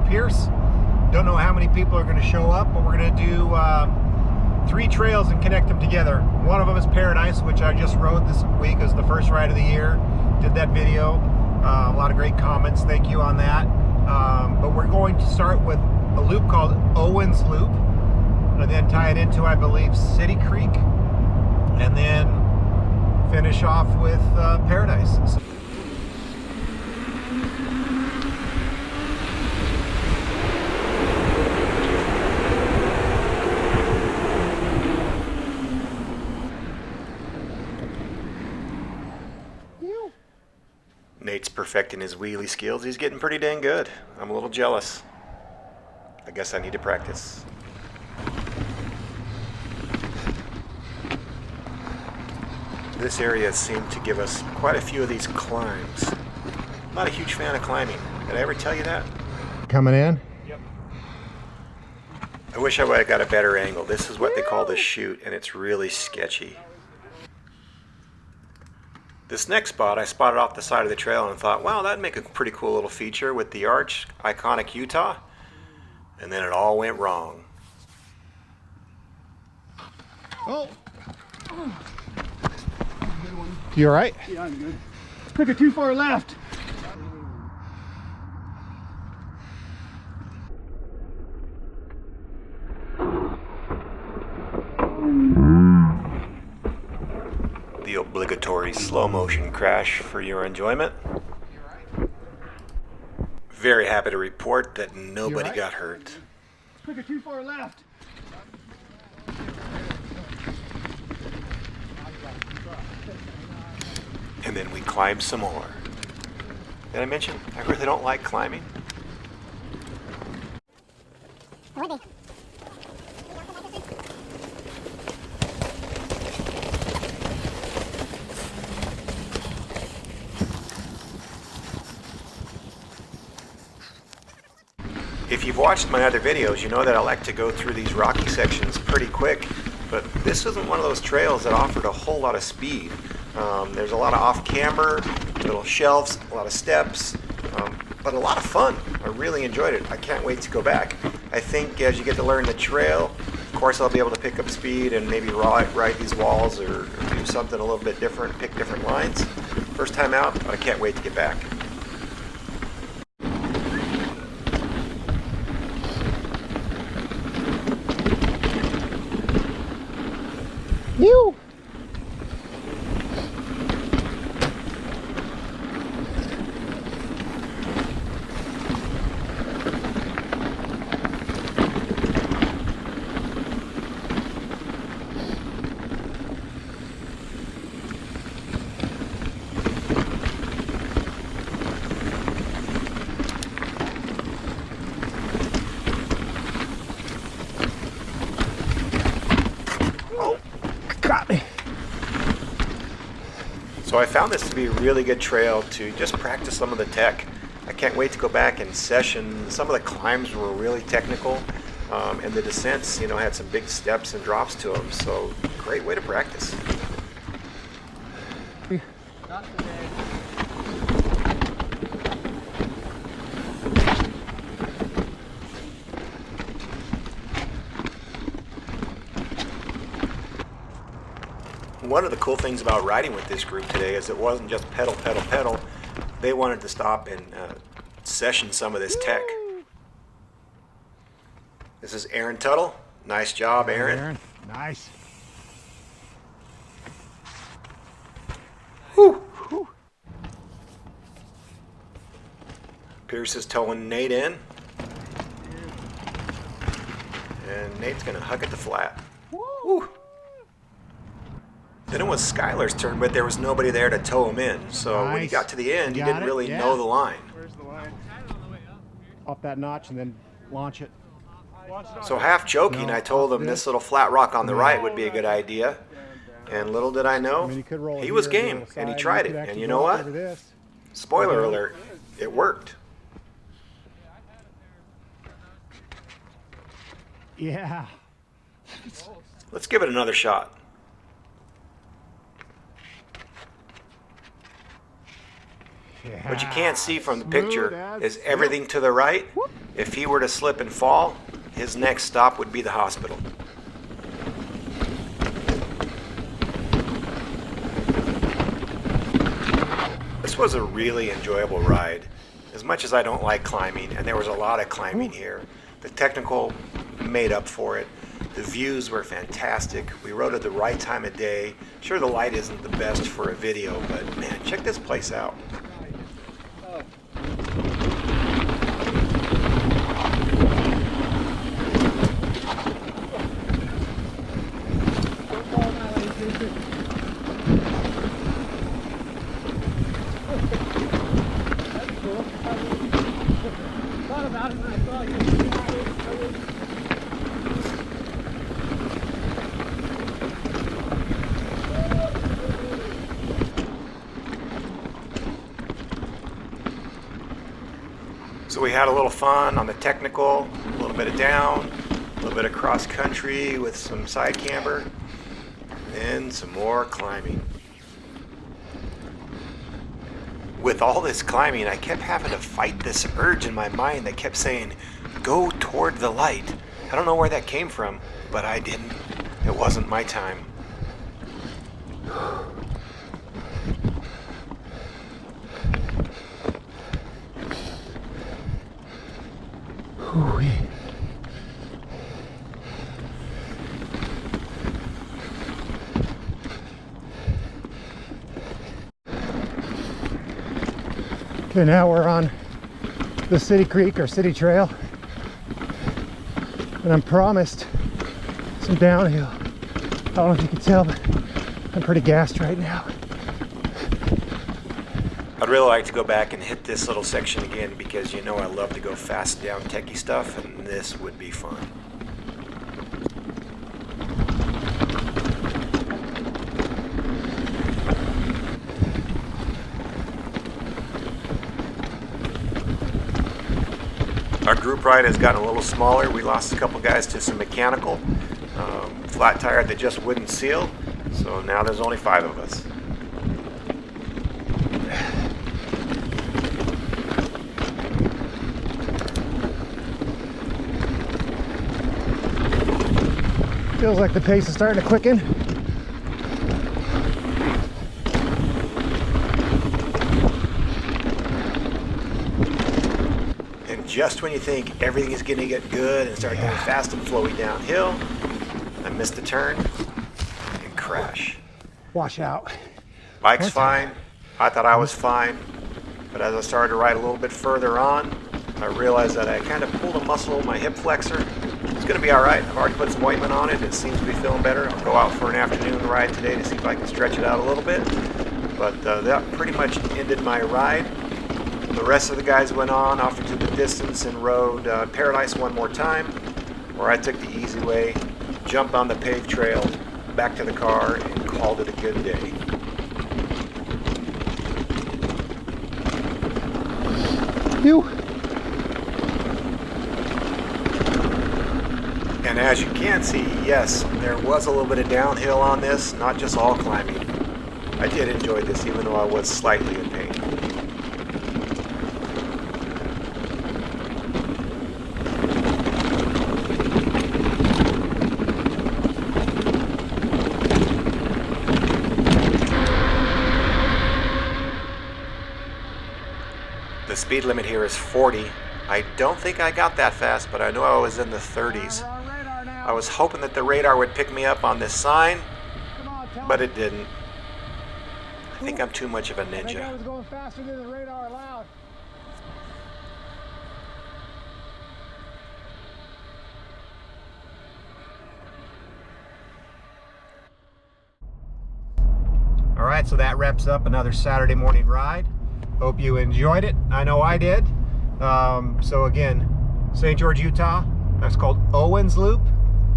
Pierce. Don't know how many people are going to show up, but we're going to do 3 trails and connect them together. One of them is Paradise, which I just rode this week as the first ride of the year. Did that video. A lot of great comments. Thank you on that. But we're going to start with a loop called Owens Loop, and then tie it into, I believe, City Creek, and then finish off with Paradise. Nate's perfecting his wheelie skills. He's getting pretty dang good. I'm a little jealous. I guess I need to practice. This area seemed to give us quite a few of these climbs. I'm not a huge fan of climbing. Did I ever tell you that? Coming in? Yep. I wish I would have got a better angle. This is what they call the chute, and it's really sketchy. This next spot I spotted off the side of the trail and thought, wow, that'd make a pretty cool little feature with the arch, iconic Utah. And then it all went wrong. Oh! Good one. You all right? Yeah, I'm good. Took it too far left. The obligatory slow motion crash for your enjoyment. Very happy to report that nobody got hurt. Took it too far left. And then we climbed some more. Did I mention I really don't like climbing? If you've watched my other videos, you know that I like to go through these rocky sections pretty quick, but this isn't one of those trails that offered a whole lot of speed. There's a lot of off-camber, little shelves, a lot of steps, but a lot of fun. I really enjoyed it. I can't wait to go back. I think as you get to learn the trail, of course I'll be able to pick up speed and maybe ride these walls or do something a little bit different, pick different lines. First time out, but I can't wait to get back. You. Got me. So I found this to be a really good trail to just practice some of the tech. I can't wait to go back and session. Some of the climbs were really technical, and the descents, had some big steps and drops to them. So great way to practice. Not today. One of the cool things about riding with this group today is it wasn't just pedal, pedal, pedal. They wanted to stop and session some of this tech. This is Aaron Tuttle. Nice job, Aaron. Nice. Whew. Whew. Pierce is towing Nate in. And Nate's going to hug at the flat. Woo. Then it was Skylar's turn, but there was nobody there to tow him in. So when he got to the end, he didn't really know the line. Where's the line? Off that notch and then launch it. So half joking, I told him this little flat rock on the right would be a good idea. And little did I know, he was game, and he tried it. And you know what? Spoiler alert, it worked. Yeah. Let's give it another shot. What you can't see from the picture is everything to the right If he were to slip and fall, his next stop would be the hospital. This was a really enjoyable ride. As much as I don't like climbing, and there was a lot of climbing here, the technical made up for it. The views were fantastic. We rode at the right time of day. Sure, the light isn't the best for a video, but man, check this place out. So we had a little fun on the technical, a little bit of down, a little bit of cross country with some side camber, and some more climbing. With all this climbing, I kept having to fight this urge in my mind that kept saying, go toward the light. I don't know where that came from, but I didn't. It wasn't my time. Okay, now we're on the City Creek or City Trail, and I'm promised some downhill. I don't know if you can tell, but I'm pretty gassed right now. I'd really like to go back and hit this little section again because you know I love to go fast down techie stuff, and this would be fun. Our group ride has gotten a little smaller. We lost a couple guys to some mechanical, flat tire that just wouldn't seal, so now there's only 5 of us. Feels like the pace is starting to quicken. And just when you think everything is going to get good and start going fast and flowy downhill, I missed a turn and crash. Wash out. Bike's fine. I thought I was fine. But as I started to ride a little bit further on, I realized that I kind of pulled a muscle in my hip flexor. It's going to be all right. I've already put some ointment on it. It seems to be feeling better. I'll go out for an afternoon ride today to see if I can stretch it out a little bit. But that pretty much ended my ride. The rest of the guys went on off into the distance and rode Paradise one more time, where I took the easy way, jumped on the paved trail, back to the car, and called it a good day. And as you can see, yes, there was a little bit of downhill on this, not just all climbing. I did enjoy this, even though I was slightly in pain. The speed limit here is 40. I don't think I got that fast, but I know I was in the 30s. I was hoping that the radar would pick me up on this sign, but it didn't. I think I'm too much of a ninja. I think I was going faster than the radar allowed. All right, so that wraps up another Saturday morning ride. Hope you enjoyed it. I know I did. So again, St. George, Utah. That's called Owens Loop.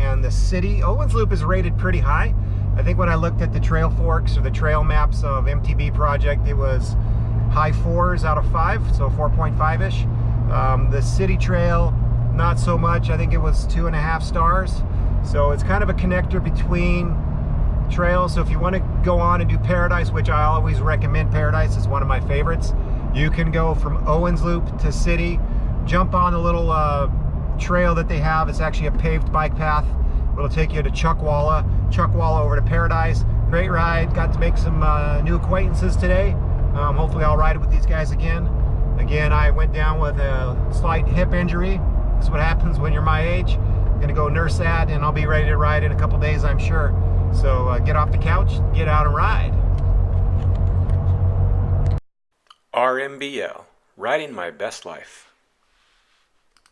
And the city, Owens Loop is rated pretty high. I think when I looked at the trail forks or the trail maps of MTB project, it was high 4s out of 5, so 4.5-ish. The city trail, not so much. I think it was 2.5 stars. So it's kind of a connector between trails. So if you want to go on and do Paradise, which I always recommend Paradise, it's one of my favorites, you can go from Owens Loop to City jump on the little trail that they have. It's actually a paved bike path. It'll take you to Chuckwalla over to Paradise. Great ride. Got to make some new acquaintances today. Hopefully I'll ride it with these guys again. Again, I went down with a slight hip injury. This is what happens when you're my age. I'm gonna go nurse that, and I'll be ready to ride in a couple days, I'm sure. So get off the couch, get out and ride. RMBL, riding my best life.